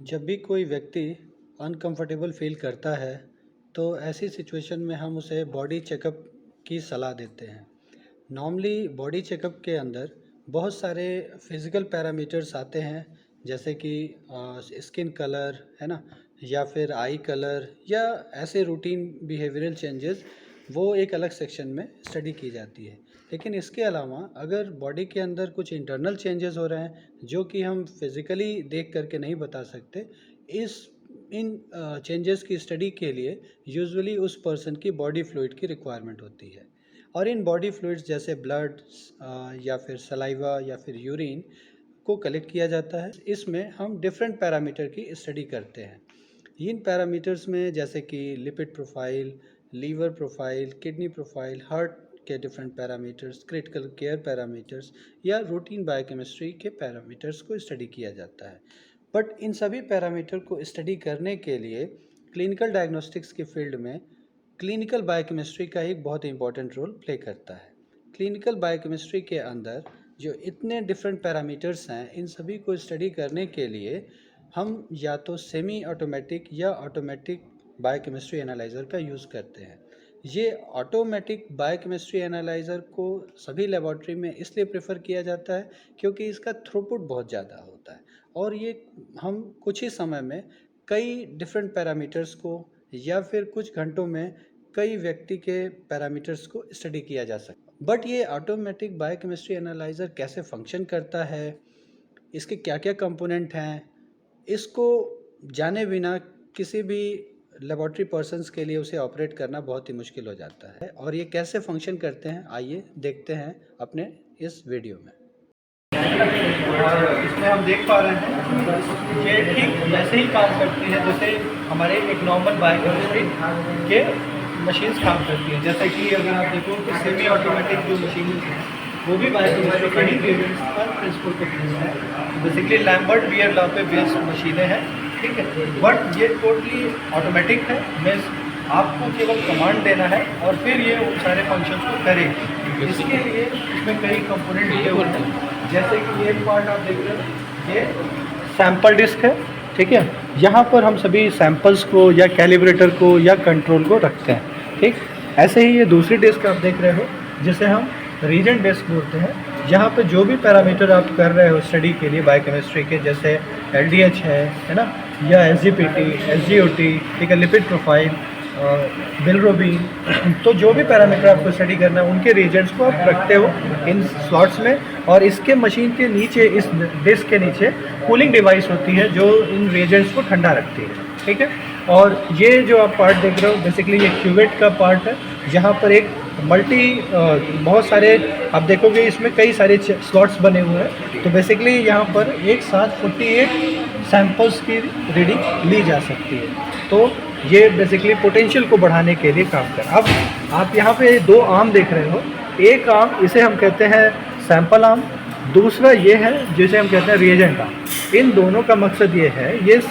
जब भी कोई व्यक्ति अनकंफर्टेबल फील करता है तो ऐसी सिचुएशन में हम उसे बॉडी चेकअप की सलाह देते हैं। नॉर्मली बॉडी चेकअप के अंदर बहुत सारे फिज़िकल पैरामीटर्स आते हैं, जैसे कि स्किन कलर है ना, या फिर आई कलर, या ऐसे रूटीन बिहेवियरल चेंजेस, वो एक अलग सेक्शन में स्टडी की जाती है। लेकिन इसके अलावा अगर बॉडी के अंदर कुछ इंटरनल चेंजेस हो रहे हैं जो कि हम फिज़िकली देख करके नहीं बता सकते, इस इन चेंजेस की स्टडी के लिए यूजुअली उस पर्सन की बॉडी फ्लूइड की रिक्वायरमेंट होती है। और इन बॉडी फ्लूइड्स जैसे ब्लड या फिर सलाइवा या फिर यूरिन को कलेक्ट किया जाता है। इसमें हम डिफरेंट पैरामीटर की स्टडी करते हैं। इन पैरामीटर्स में जैसे कि lipid profile, liver profile, kidney profile, heart के different parameters, critical care parameters या रूटीन बायोकेमिस्ट्री के पैरामीटर्स को स्टडी किया जाता है। बट इन सभी पैरामीटर को स्टडी करने के लिए क्लिनिकल डायग्नोस्टिक्स की फील्ड में क्लिनिकल बायोकेमिस्ट्री का एक बहुत इंपॉर्टेंट रोल प्ले करता है। क्लिनिकल बायोकेमिस्ट्री के अंदर जो इतने डिफरेंट पैरामीटर्स हैं, इन सभी को स्टडी करने के लिए हम या तो सेमी ऑटोमेटिक या ऑटोमेटिक बायोकेमिस्ट्री एनालाइज़र का यूज़ करते हैं। ये ऑटोमेटिक बायोकेमिस्ट्री एनालाइज़र को सभी लेबॉर्ट्री में इसलिए प्रेफर किया जाता है क्योंकि इसका थ्रूपुट बहुत ज़्यादा होता है और ये हम कुछ ही समय में कई डिफरेंट पैरामीटर्स को या फिर कुछ घंटों में कई व्यक्ति के पैरामीटर्स को स्टडी किया जा सकता है। बट ये ऑटोमेटिक बायोकेमिस्ट्री एनालाइज़र कैसे फंक्शन करता है, इसके क्या क्या कंपोनेंट हैं, इसको जाने बिना किसी भी लेबॉर्ट्री पर्सन्स के लिए उसे ऑपरेट करना बहुत ही मुश्किल हो जाता है। और ये कैसे फंक्शन करते हैं, आइए देखते हैं अपने इस वीडियो में। और इसमें हम देख पा रहे हैं ये ठीक वैसे ही काम करती है जैसे हमारे एक नॉर्मल बायोकेमिस्ट्री के मशीन्स काम करती हैं। जैसे कि अगर आप देखो कि सेमी ऑटोमेटिक जो मशीन है वो भी बायोकेमिस्ट्री का ही ग्रेडियंट्स पर प्रिंसिपल पे बेस्ड है। बेसिकली लैम्बर्ट बीयर लॉ पे बेस्ड मशीनें हैं, ठीक है। बट ये टोटली ऑटोमेटिक है, मीन्स आपको केवल कमांड देना है और फिर ये उन सारे फंक्शंस को करेगी। इसके लिए इसमें कई कंपोनेंट दिए हुए हैं। जैसे कि ये पार्ट आप देख रहे हो, ये सैंपल डिस्क है, ठीक है। यहाँ पर हम सभी सैंपल्स को या कैलिब्रेटर को या कंट्रोल को रखते हैं, ठीक। ऐसे ही ये दूसरी डिस्क आप देख रहे हो जिसे हम रीजेंट डिस्क बोलते हैं। यहाँ पे जो भी पैरामीटर आप कर रहे हो स्टडी के लिए बायोकेमिस्ट्री के, जैसे LDH है ना, या SGPT, SGOT, ठीक है, लिपिड प्रोफाइल, बिलरोबिन, तो जो भी पैरामीटर आपको स्टडी करना है उनके रीजेंट्स को आप रखते हो इन स्लॉट्स में। और इसके मशीन के नीचे, इस डिस्क के नीचे कूलिंग डिवाइस होती है जो इन रीजेंट्स को ठंडा रखती है, ठीक है। और ये जो आप पार्ट देख रहे हो बेसिकली ये क्यूवेट का पार्ट है, जहाँ पर एक बहुत सारे आप देखोगे इसमें कई सारे स्लॉट्स बने हुए हैं। तो बेसिकली यहाँ पर एक साथ 48 सैंपल्स की रीडिंग ली जा सकती है। तो ये बेसिकली पोटेंशियल को बढ़ाने के लिए काम कर। अब आप यहाँ पे दो आर्म देख रहे हो, एक आर्म इसे हम कहते हैं सैंपल आर्म, दूसरा ये है जिसे हम कहते हैं रिएजेंट आर्म। इन दोनों का मकसद ये है, ये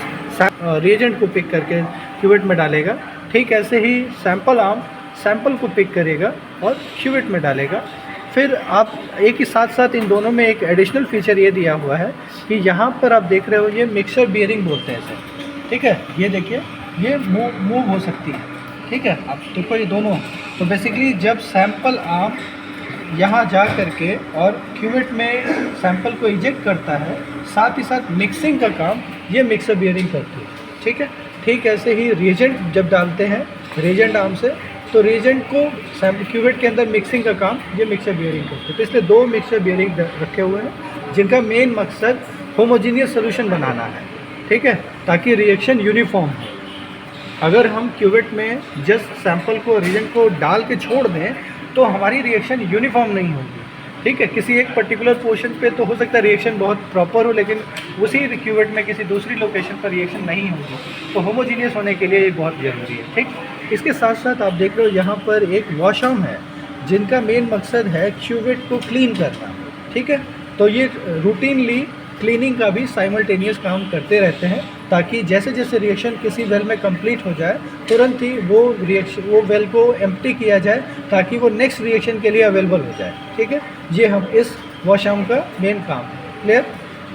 रिएजेंट को पिक करके क्यूवेट में डालेगा, ठीक। ऐसे ही सैंपल आर्म सैंपल को पिक करेगा और क्यूवेट में डालेगा। फिर आप एक ही साथ साथ इन दोनों में एक एडिशनल फीचर ये दिया हुआ है कि यहाँ पर आप देख रहे हो ये मिक्सर बियरिंग बोलते हैं इसे, ठीक है। ये देखिए ये मूव हो सकती है, ठीक है। आप देखो ये दोनों, तो बेसिकली जब सैंपल आर्म यहाँ जा करके और क्यूवेट में सैंपल को इजेक्ट करता है, साथ ही साथ मिक्सिंग का काम ये मिक्सर बियरिंग करती है, ठीक है। ठीक ऐसे ही रिएजेंट जब डालते हैं रिएजेंट आर्म से, तो रिएजेंट को क्यूवेट के अंदर मिक्सिंग का काम ये मिक्सर बियरिंग करते हैं। तो इसलिए दो मिक्सर बियरिंग रखे हुए हैं जिनका मेन मकसद होमोजीनियस सोल्यूशन बनाना है, ठीक है, ताकि रिएक्शन यूनिफॉर्म हो। अगर हम क्यूवेट में जस्ट सैंपल को रिएजेंट को डाल के छोड़ दें तो हमारी रिएक्शन यूनिफॉर्म नहीं होगी, ठीक है। किसी एक पर्टिकुलर पोर्शन पे तो हो सकता है रिएक्शन बहुत प्रॉपर हो, लेकिन उसी क्यूवेट में किसी दूसरी लोकेशन पर रिएक्शन नहीं होगी। तो होमोजीनियस होने के लिए ये बहुत ज़रूरी है, ठीक। इसके साथ साथ आप देख रहे हो यहाँ पर एक वॉशआर्म है जिनका मेन मकसद है क्यूवेट को क्लीन करना, ठीक है। तो ये रूटीनली क्लीनिंग का भी साइमल्टेनियस काम करते रहते हैं ताकि जैसे जैसे रिएक्शन किसी वेल में कंप्लीट हो जाए तुरंत ही वो वेल को एम्प्टी किया जाए ताकि वो नेक्स्ट रिएक्शन के लिए अवेलेबल हो जाए, ठीक है। ये हम इस वॉशआर्म का मेन काम है। क्लियर?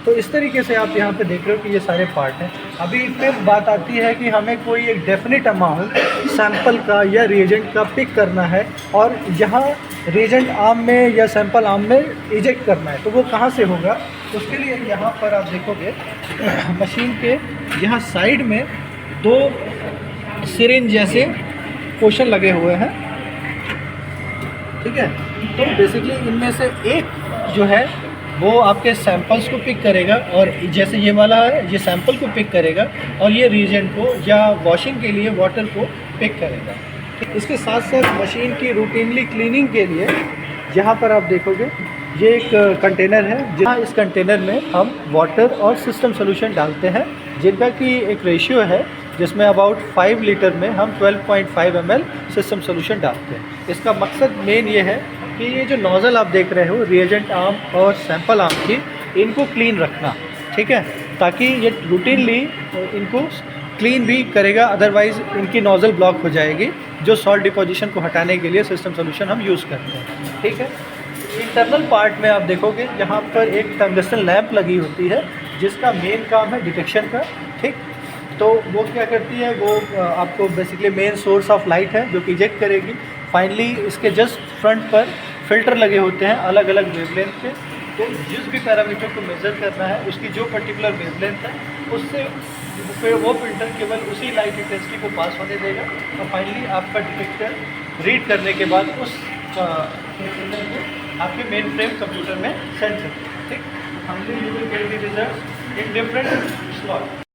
तो इस तरीके से आप यहाँ पे देख रहे हो कि ये सारे पार्ट हैं। अभी फिर बात आती है कि हमें कोई एक डेफिनेट अमाउंट सैंपल का या रिएजेंट का पिक करना है और यहाँ रिएजेंट आर्म में या सैंपल आर्म में इजेक्ट करना है, तो वो कहाँ से होगा? उसके लिए यहाँ पर आप देखोगे मशीन के यहाँ साइड में 2 सिरिंज जैसे पोर्शन लगे हुए हैं, ठीक है। तो बेसिकली इनमें से एक जो है वो आपके सैंपल्स को पिक करेगा, और जैसे ये वाला है ये सैंपल को पिक करेगा और ये रिएजेंट को या वॉशिंग के लिए वाटर को पिक करेगा। इसके साथ साथ मशीन की रूटीनली क्लीनिंग के लिए यहाँ पर आप देखोगे ये एक कंटेनर है, जहाँ इस कंटेनर में हम वाटर और सिस्टम सॉल्यूशन डालते हैं, जिनका कि एक रेशियो है जिसमें अबाउट 5 लीटर में हम 12.5 ml सिस्टम सॉल्यूशन डालते हैं। इसका मकसद मेन ये है कि ये जो नोज़ल आप देख रहे हो रिएजेंट आर्म और सैंपल आर्म की, इनको क्लीन रखना, ठीक है, ताकि ये रूटीनली इनको क्लीन भी करेगा, अदरवाइज़ इनकी नोज़ल ब्लॉक हो जाएगी, जो सॉल्ट डिपोजिशन को हटाने के लिए सिस्टम सॉल्यूशन हम यूज़ करते हैं, ठीक है। इंटरनल पार्ट में आप देखोगे यहाँ पर एक टंगस्टन लैंप लगी होती है, जिसका मेन काम है डिटेक्शन का, ठीक। तो वो क्या करती है, वो आपको basically main source of light है जो कि इजेक्ट करेगी। फाइनली इसके जस्ट फ्रंट पर फिल्टर लगे होते हैं अलग अलग वेवलेंथ के, तो जिस भी पैरामीटर को मेज़र करना है उसकी जो पर्टिकुलर वेवलेंथ है उससे फिर वो फिल्टर केवल उसी लाइट इंटेंसिटी को पास होने देगा, और फाइनली आपका डिटेक्टर रीड करने के बाद उस फिल्टर को आपके मेन फ्रेम कंप्यूटर में सेंड करेगा, ठीक। Finally you will get the result in different slot.